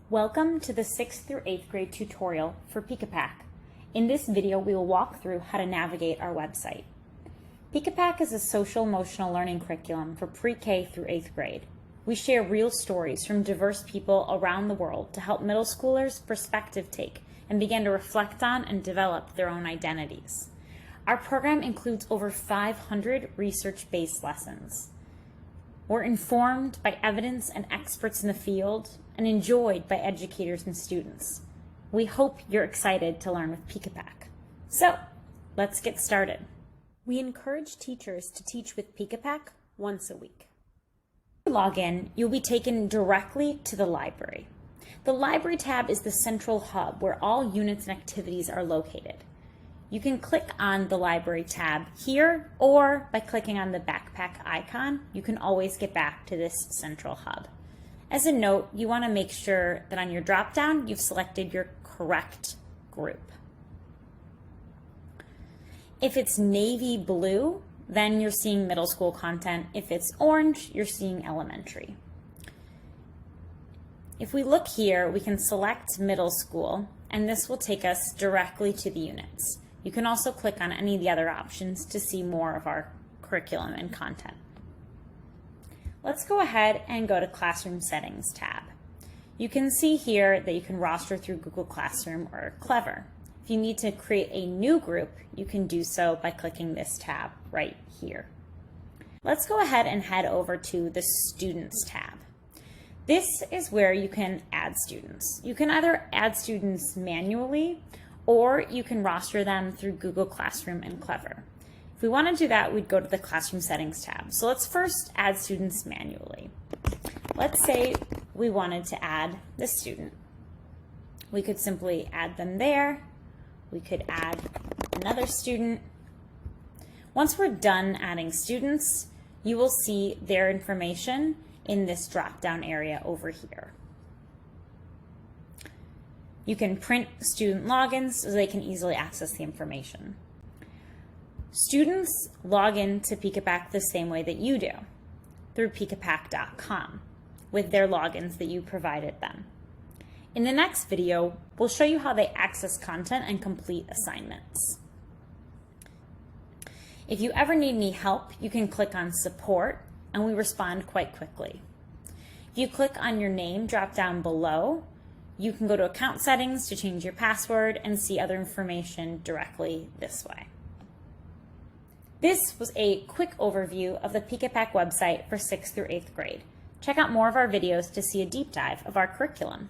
Welcome to the 6th through 8th grade tutorial for Peekapak. In this video, we will walk through how to navigate our website. Peekapak is a social-emotional learning curriculum for pre-K through 8th grade. We share real stories from diverse people around the world to help middle schoolers perspective take and begin to reflect on and develop their own identities. Our program includes over 500 research-based lessons. We're informed by evidence and experts in the field and enjoyed by educators and students. We hope you're excited to learn with Peekapak. So, let's get started. We encourage teachers to teach with Peekapak once a week. When you log in, you'll be taken directly to the library. The library tab is the central hub where all units and activities are located. You can click on the library tab here, or by clicking on the backpack icon, you can always get back to this central hub. As a note, you want to make sure that on your drop-down, you've selected your correct group. If it's navy blue, then you're seeing middle school content. If it's orange, you're seeing elementary. If we look here, we can select middle school, and this will take us directly to the units. You can also click on any of the other options to see more of our curriculum and content. Let's go ahead and go to Classroom Settings tab. You can see here that you can roster through Google Classroom or Clever. If you need to create a new group, you can do so by clicking this tab right here. Let's go ahead and head over to the Students tab. This is where you can add students. You can either add students manually or you can roster them through Google Classroom and Clever. If we want to do that, we'd go to the Classroom Settings tab. So let's first add students manually. Let's say we wanted to add this student. We could simply add them there. We could add another student. Once we're done adding students, you will see their information in this drop-down area over here. You can print student logins so they can easily access the information. Students log in to Peekapak the same way that you do, through peekapak.com, with their logins that you provided them. In the next video, we'll show you how they access content and complete assignments. If you ever need any help, you can click on Support, and we respond quite quickly. If you click on your name drop down below, you can go to Account Settings to change your password and see other information directly this way. This was a quick overview of the Peekapak website for 6th through 8th grade. Check out more of our videos to see a deep dive of our curriculum.